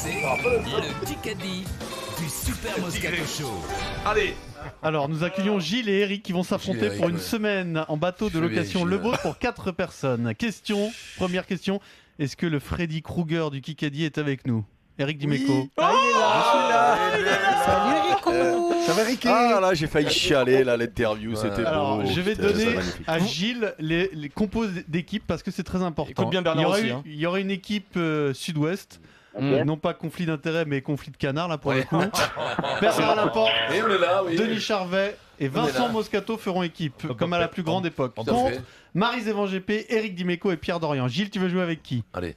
C'est le Kikadi du Super Moscato Show. Allez. Alors, nous accueillons Gilles et Eric qui vont s'affronter pour une semaine en bateau de location Le Boat pour 4 personnes. Première question, est-ce que le Freddy Krueger du Kikadi est avec nous? Eric Dimeco. Ah, il est là. Salut Rico. Ça va Ricky? Ah là, j'ai failli chialer là, l'interview, c'était Alors, beau. je vais Putain, donner c'est magnifique. à Gilles les compos d'équipe parce que c'est très important. Écoute bien Bernard aussi. Il y aura une équipe sud-ouest. Ok. Non pas conflit d'intérêt mais conflit de canard là pour le coup. Bernard Laporte, Et on est là, oui. Denis Charvet et Vincent Moscato feront équipe comme à la plus grande époque. Tout à Contre fait. Maryse Evangépé, Eric Dimeco et Pierre Dorian. Gilles, tu veux jouer avec qui? Allez.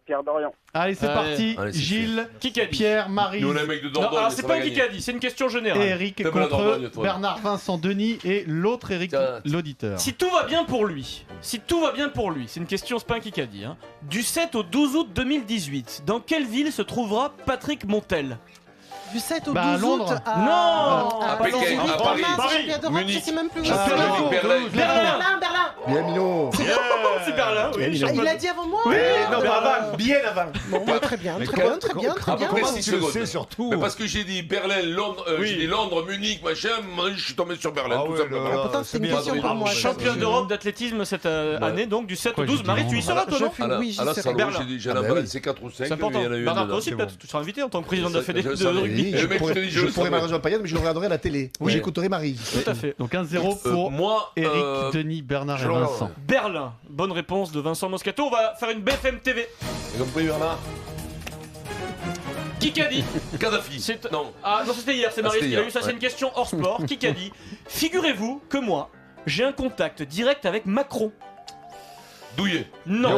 Pierre Dorian. Allez, c'est Allez. parti. Allez, c'est Gilles, Kikadi. Pierre, Maryse Nous on est les mecs de Non, Dordogne. alors c'est ça pas va un gagner. Kikadi, c'est une question et générale. Eric T'aimes la contre Dordogne, toi. Bernard, Vincent, Denis et l'autre Eric, Tiens. l'auditeur. Si tout va bien pour lui, c'est une question, c'est pas un Kikadi, hein. Du 7 au 12 août 2018, dans quelle ville se trouvera Patrick Montel? Du 7 au 12 Bah, à Londres. août. Non. À Pékin, à Paris. Munich. Je sais même plus où Ah, c'est. Munich, Berlin. Berlin. Bien Mino. C'est Berlin, oui. Bien, Il a dit avant moi. Non, mais avant, bien avant. Bon, bah, très bien. À peu près Comment 6 tu le secondes. sais surtout? Mais parce que j'ai dit Berlin, Londres, j'ai dit Londres, Munich, machin, moi je suis tombé sur Berlin, tout simplement. Pourtant, c'est une bien. question pour moi. Champion d'Europe d'athlétisme cette année, donc du 7 au Quoi, 12. j'ai dit Marie, tu y Londres. seras toi, non? Oui, j'y À la serai. salon, Berlin. j'ai dit, j'ai Ah la bah balance, c'est 4 ou 5. C'est important. Bernard, toi aussi, peut-être, tu seras invité en tant que président de la Fédé de ça, rugby. Oui, Et le mec qui te dit, je je le pourrais savais. Marie-Jeanne Payette, mais je le regarderai à la télé. Oui. J'écouterai Marie. Tout à fait. Donc 1-0 pour Moi, Eric, Denis, Bernard et je le regarde. Vincent. Berlin, bonne réponse de Vincent Moscato. On va faire une BFM TV. J'ai compris Bernard. Kikadi. Kadhafi. C'est- Non. Ah non, c'était hier, c'est Ah, Marie c'était qui l'a hier, eu. Ça, c'est ouais. une question hors sport. Kikadi. Figurez-vous que moi, j'ai un contact direct avec Macron. Douillet. Non.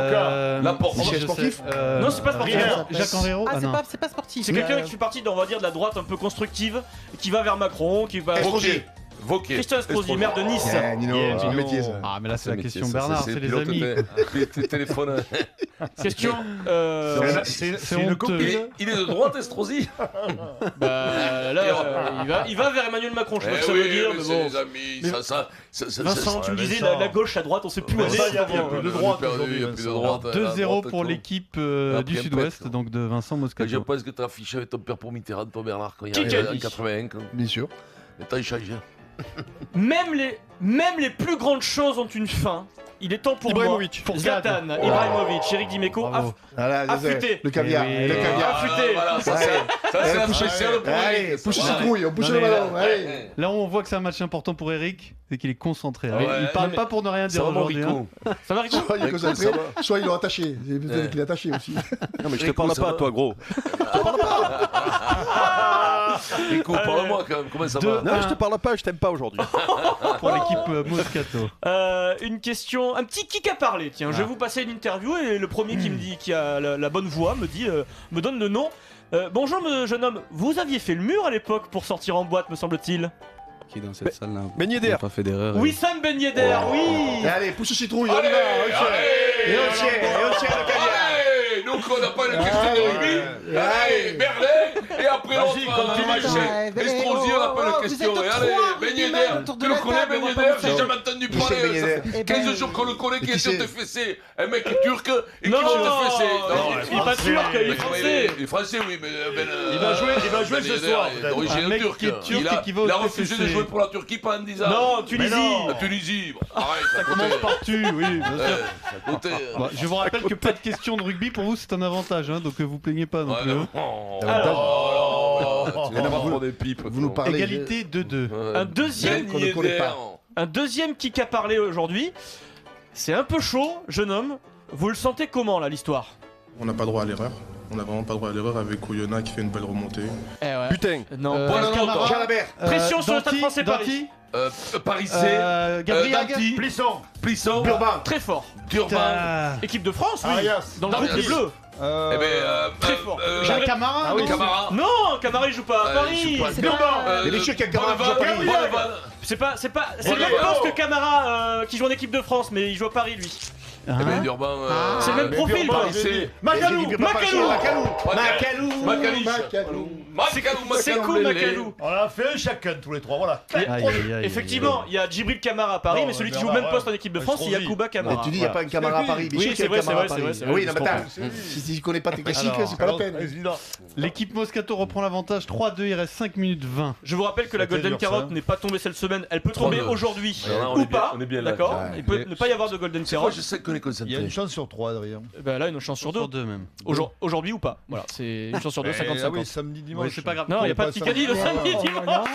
Laporte. je Michel sais, sportif Non, c'est pas sportif. Jacques Henriot. Ah, non. c'est pas sportif. C'est quelqu'un qui fait partie, on va dire, de la droite un peu constructive, qui va vers Macron, qui va. Vauquier. Vauquier. Christian Estrosi, maire de Nice. Eh, Nino, c'est un métier ça. Ah, mais là, c'est la question Ça, Bernard, c'est les pilote amis. téléphone. Question. C'est honteux. Il est de droite, Estrosi. Bah, là, il va vers Emmanuel Macron, je sais pas ce que ça veut dire, mais bon. les amis, Mais- ça. Vincent, tu me disais la gauche, la droite, on sait plus où aller. Il y a plus de droite. Il y a plus de droite. 2-0 pour l'équipe Après, du un Sud-Ouest, pète. donc de Vincent Je Moscato. pense que tu as affiché avec ton père pour Mitterrand, toi Bernard, quand il Qui y a a en dit 81. Quand... Bien sûr. Le temps il change. Même les plus grandes choses ont une fin. Il est temps pour Ibrahimovic. moi. Zlatan, Ibrahimovic, Eric Dimeco, Bravo. Voilà, affûté. le caviar. Eh oui. Le caviar. affûté. Voilà, ça Ouais. c'est Allez, la poussez- spéciale pour Allez, Eric. pousse Voilà. citrouille, on pousse Non, le mais ballon. Allez. Ouais. Là où on voit que c'est un match important pour Eric, c'est qu'il est concentré. Ouais. Il parle Non, mais- pas pour ne rien Ça dire va, mon aujourd'hui. hein. Rico. Ça va, Rico? Soit il est Écoute, concentré, ça va. soit il est attaché. C'est peut-être qu'il est attaché aussi. Non mais je te parle ça pas, va. toi gros. Rico, parle-moi quand même, comment ça Deux. va Non, je te parle pas, je t'aime pas aujourd'hui. Pour l'équipe Moscato. Une question, un petit qui a parlé. Tiens, je vais vous passer une interview et le premier qui me dit, qui a la bonne voix, me donne le nom. Bonjour, jeune homme. Vous aviez fait le mur à l'époque pour sortir en boîte, me semble-t-il. Qui est dans cette salle-là Ben Yedder. n'a pas fait d'erreur. Wissam Ben Yedder, oui. Et allez, pousse citrouille, on y va. Allez, Et on tient, et on tient le caviar. Allez, nous on n'a pas une question de rugby. Allez, Berlin, et après l'autre, continue. Estrosi, on n'a pas une question. Et allez, Ben Yedder, tu le connais Ben Yedder? J'ai jamais entendu Je sais Ben parler. Yedder. Ça fait 15 jours qu'on le connaît, qui est qui sur c'est te fesser. Un mec turc et qui Non, va te fesser. il est pas turc, il est Mais français. Il est français, oui, mais Il va jouer ce soir, peut-être. d'origine Un mec turque. qui est turc et qui va Il a au refusé de TFC. jouer pour la Turquie pendant 10 ans. Non, Tunisie. La Tunisie, bon, arrête, Ça commence par tu, oui, bien sûr. à côté. Bon, je vous rappelle que pas de question de rugby pour vous c'est un avantage, hein, donc vous plaignez pas non Ouais, plus. hein. non. Alors, Tu vas pas prendre des pipes. vous nous parlez. Égalité 2-2. Un deuxième, qu'on ne connaît pas. un deuxième qui a parlé aujourd'hui. C'est un peu chaud, jeune homme. Vous le sentez comment là, l'histoire? On n'a pas droit à l'erreur. On n'a vraiment pas droit à l'erreur avec Oyonnax qui fait une belle remontée. Eh ouais. Putain. Non. Camara. Jalabert. Pression sur le Stade Danti, français Paris. Danti, Paris C. Gabriel. Danti. Plisson. Urbain. Très fort. Durban. Équipe de France, oui. Arias. Dans le groupe des Bleus. Eh ben, Très fort. Jacques Camara. Ah oui, non Camara. Non, Camara il joue pas à Paris. il joue pas. C'est Durban. Mais les chiots qui a Camara qui joue à Paris. C'est le Bonneval. même poste que Camara qui joue en équipe de France, mais il joue à Paris lui. Eh ben, Durban. C'est le même profil, quoi. C'est Macalou. Sekou Macalou. On a fait chacun tous les trois, voilà. Effectivement, il y a Djibril Camara à Paris, mais celui qui joue le même poste en équipe de France, c'est Yacouba Camara. Tu dis, il n'y a pas un Camara à Paris. Oui, c'est vrai, c'est vrai. Oui, non, mais attends, si tu connais pas tes classiques, c'est pas la peine. L'équipe Moscato reprend l'avantage 3-2, il reste 5 minutes 20. Je vous rappelle que la Golden Carotte n'est pas tombée cette semaine, elle peut tomber aujourd'hui ou pas. On est bien là. D'accord. Il peut ne pas y avoir de Golden Carotte. Je sais qu'on est concentré. Il y a une chance sur 3, Adrien. Ben là, une chance sur deux. Même. Aujourd'hui ou pas. Voilà, c'est une chance sur deux, 50-50. Ah oui, samedi, dimanche. Ouais, c'est pas grave. Non, il n'y a pas de Kikadi le samedi dimanche.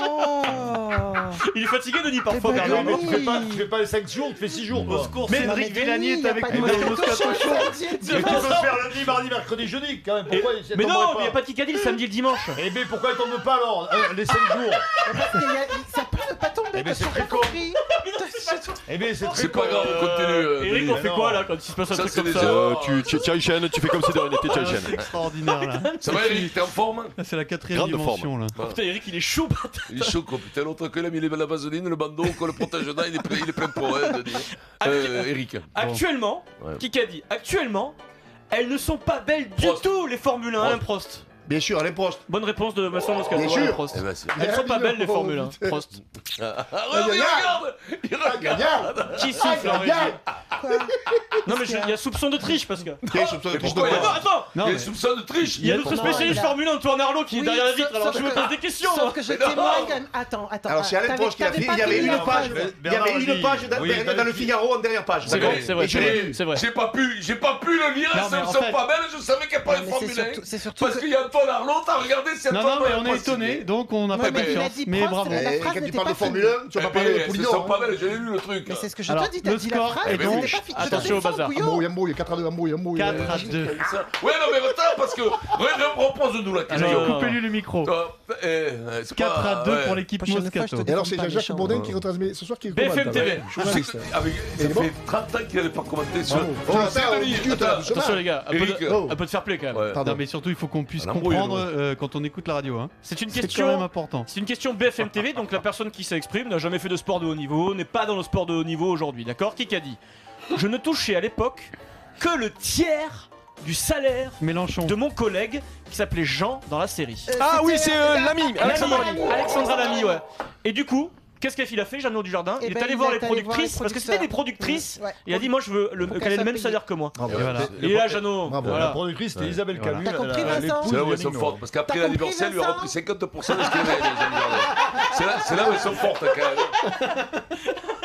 Il est fatigué, Denis, parfois. ben Bernard. oui. Tu fais pas les 5 jours, tu fais 6 jours. Quoi. Mais Eric Villani est avec nous dans le Moscato Show. Mais tu peux faire lundi, mardi, mercredi, jeudi quand même. Pourquoi il Mais non, tomberait mais il n'y a pas de Kikadi le samedi et le dimanche. Eh bien, pourquoi il tombe pas alors les 5 jours? Ça peut pas tomber. Eh bien, c'est très con. Eh bien, c'est très C'est pas grave, on continue. Eric, on fait non. quoi là quand il se passe un Ça, truc c'est comme des ça? Tu tiens une chaîne, tu fais comme si de rien n'était, tiens une C'est chaîne. extraordinaire là. Ça va, Eric, t'es en forme? Là, c'est la 4ème Grande dimension là. Putain, Eric, il est chaud, patate. Il est chaud, quoi. Putain, l'autre que là, il a la vaseline, le bandeau, quoi, le protège-dents, il est plein pour elle, Denis. Eric. Actuellement, Ouais. Kikadi, actuellement, elles ne sont pas belles du Prost. tout, les Formule 1, Prost. Alain Prost. Bien sûr, allez, Prost. Bonne réponse de Vincent Moscato. Bien sûr. Alain Prost. Eh ben, c'est. Elles sont pas belles, les Formule 1, Prost. Ah, regarde! Il regarde! Qui souffle en régie? Quoi? Non, mais il y a soupçon de triche parce que. Pourquoi Attends! Il y a des soupçons de triche! Il y a notre spécialiste Formule 1, Antoine Arlot, qui est Oui, derrière la vitre, sauf- alors je sauf me que- pose des questions. Sauf que je témoigne. Attends. Alors, c'est Alain Prost qui l'a fait. Il y avait une page. Il y avait une page dans le Figaro en dernière page. C'est vrai, c'est vrai, Et je l'ai lu. c'est vrai. J'ai pas pu le lire, Non, ça mais me en semble fait- pas belle, je savais qu'il n'y a pas de Mais Formule 1. c'est surtout. Parce qu'il y a Antoine Arlot, t'as regardé si Non, Antoine non, mais on est pas étonné, signé. donc on n'a Ouais, pas mais il a confiance. dit Mais Prost, bravo. la Et phrase quand tu n'était parles de pas Formule finie. 1, tu vas pas Eh parler de ben, Poulidor. ce sont pas belles, j'ai lu le truc. Mais c'est ce que je Alors, te dis, t'as le dit la score phrase, est mais donc- c'était pas fini. Attention au bazar. Embrouille, 4-2, embrouille. 4-2. Ouais, non, mais attends, parce que. Repose-nous la question. Alors, Coupez-lui le micro. 4-2 pour l'équipe Prochaine fois, je Moscato. te Et alors, c'est Pas Jean-Jacques méchant. Bourdin qui retransmet ce soir qui BFM TV. Je sais que ça fait 30 ans qu'il n'avait pas commenté sur. Oh, attends, on discute, doucement. Attention les gars, Eric, un peu de fair play quand même. Ouais. Non, mais surtout, il faut qu'on puisse Un embrouille, comprendre quand on écoute la radio. Hein. C'est une C'est quand question. même important. C'est une question BFM TV, donc la personne qui s'exprime n'a jamais fait de sport de haut niveau, n'est pas dans le sport de haut niveau aujourd'hui, d'accord? Qui a dit? Je ne touchais à l'époque que le tiers du salaire Mélenchon. de mon collègue qui s'appelait Jean dans la série. Ah oui, c'est l'ami, Alexandre Lamy, Lamy. Alexandra Lamy, ouais. Et du coup, qu'est-ce qu'il a fait, Jeannot Dujardin? Eh Il est ben, allé il voir est les allé voir les productrices, parce que c'était des productrices. Ouais. Il a dit, moi je veux Faut qu'elle ait qu'elle le soit même payée. salaire que moi. Et voilà. Et là, Jeannot, Bravo. La voilà. productrice, c'était Isabelle Voilà. Camus. T'as compris, Vincent l'épouse C'est là où de elles sont Yannick fortes, parce qu'après T'as la compris, divorce, elle lui a Vincent repris 50% de ce qu'elle avait, les amis. C'est là où elles sont fortes, quand même.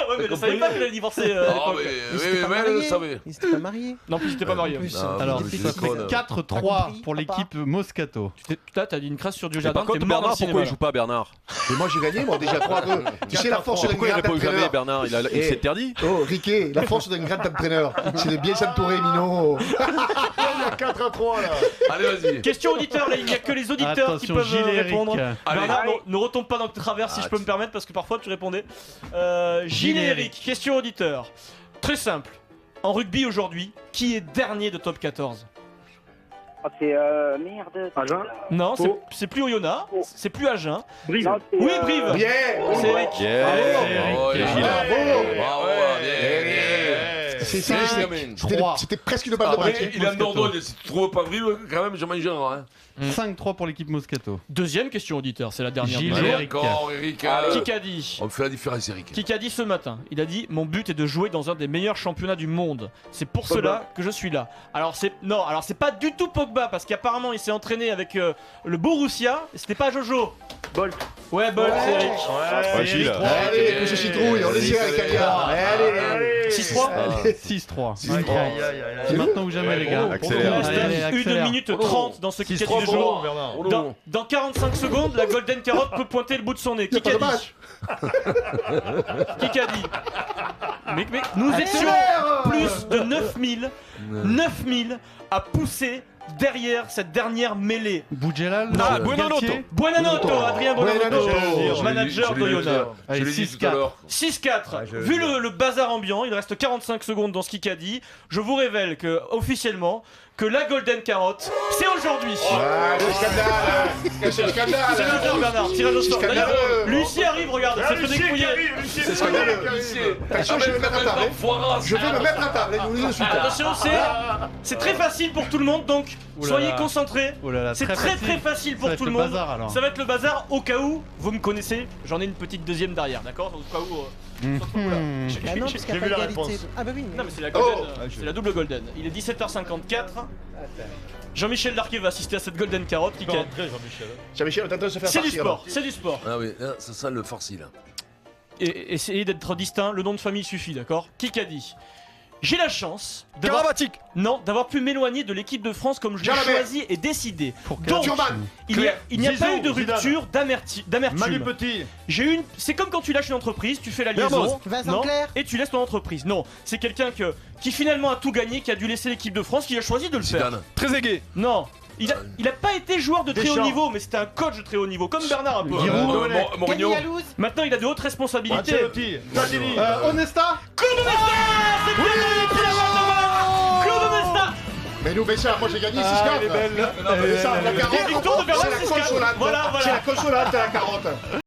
Ouais, mais elle savait pas qu'elle allait divorcer à Ah, l'époque. mais Ils s'étaient oui, pas mais elle le mariés. savait. Ils s'étaient pas mariés. Non, plus j'étais pas marié. En plus. Non, Alors, mais ça c'est fait con, là. 4-3 pour l'équipe Moscato. Là, t'as dit une crasse sur Mais Dujardin, par contre, t'es mort dans Bernard, le pourquoi il cinéma. joue pas, Bernard? Et moi, j'ai gagné, moi, déjà 3-2. Tu sais, la force d'un Pourquoi il grand répond jamais, entraîneur. Bernard? Il s'interdit? Oh, Riquet, la force d'un grand entraîneur. C'est de bien s'entourer, Mino. Il y a 4-3 là. Allez, vas-y. Question auditeur, là, il n'y a que les auditeurs qui Attention, peuvent Gilles et Eric. répondre. Allez. Bernard, ne retombe pas dans le travers si je peux me permettre, parce que parfois tu répondais. Gilles et Eric, question auditeur. Très simple. En rugby aujourd'hui, qui est dernier de top 14? Ah, c'est merde. Agen. Non, c'est plus Oyonnax, c'est plus Agen. Brive. Oui, Brive. Bien. C'est Eric. Bravo, Eric. Gilles. Bravo. Bravo, C'était presque une balle de match. Après, il est en Dordogne, si tu trouves pas Brive, quand même, je mange un. Hein. 5-3 pour l'équipe Moscato. Deuxième question auditeur, c'est la dernière. Gilles du jour. et Eric. D'accord, Eric. Qui a dit? On fait la différence, Eric. Qui a dit ce matin? Il a dit mon but est de jouer dans un des meilleurs championnats du monde. C'est pour cela que je suis là. Alors c'est pas du tout Pogba parce qu'apparemment il s'est entraîné avec le Borussia et c'était pas Jojo. Bolt. Ouais, Bolt, c'est Eric. Ouais, Gilles. Allez, pousse citrouille, on les avec Calia. Allez. 6-3. 6-3. Aïe. C'est maintenant ou jamais, les gars. Accélère. Il reste Allez, 1 accélère. minute 30 dans ce Kikadi 6-3 du pour jour. Bernard. Dans 45 secondes, la Golden Carotte peut pointer le bout de son nez. Il y a pas de Kikadi. match. Kikadi. Mais nous étions plus de 9000 à pousser derrière cette dernière mêlée. Boudjelal. Ah, Buonanotte. Galtier. Buonanotte, Adrien Buonanotte, Buonanotte. manager d'Oyonnax. Je Allez, l'ai dit tout 6-4. à l'heure. 6-4. Vu le bazar ambiant, il reste 45 secondes dans ce Kikadi. Je vous révèle que officiellement que la Golden Carotte, c'est aujourd'hui. Le scandale. C'est le scandale. C'est l'heure, Bernard, tirage au sort. D'ailleurs, scandaleux. Lucie arrive, regarde, elle s'est fait découiller. C'est scandaleux. Attention, je vais me mettre à table. Je vais me mettre à table. Nous de suite. Attention, c'est très facile pour tout le monde, donc soyez concentrés. Oh là là, C'est très facile pour tout le monde. Bazar, alors. Ça va être le bazar au cas où vous me connaissez. J'en ai une petite deuxième derrière, d'accord? Au cas où. Bah non, parce qu'il n'y a pas d'égalité. Ah bah oui, Non mais c'est la golden, c'est la double golden. Il est 17h54. Jean-Michel Larquet va assister à cette golden carotte qui Jean-Michel, on est en train de se faire C'est du partir, sport, c'est du sport. Ah oui, là, ça sent le farci là. Et essayez d'être distinct, le nom de famille suffit, d'accord? Qui qu'a dit? J'ai la chance d'avoir pu m'éloigner de l'équipe de France comme je l'ai choisi et décidé. Donc, il n'y a pas eu de rupture d'amertume. Manu Petit. C'est comme quand tu lâches une entreprise, tu fais la liaison, Vincent Clerc. et tu laisses ton entreprise. Non, c'est quelqu'un qui finalement a tout gagné, qui a dû laisser l'équipe de France, qui a choisi de le faire. Zidane. Très aigué. Non. Il a pas été joueur de très haut niveau, mais c'était un coach de très haut niveau, comme Bernard un peu. Mourinho. Maintenant, il a de hautes responsabilités. Ancelotti. Platini. Onesta. Claude Onesta. C'est bien Claude Onesta. Mais nous, ça, moi j'ai gagné 6-4. Elle est belle. La carotte, Victoire de Bernard, c'est la 6-4. consolante. Voilà. C'est la consolante, la carotte.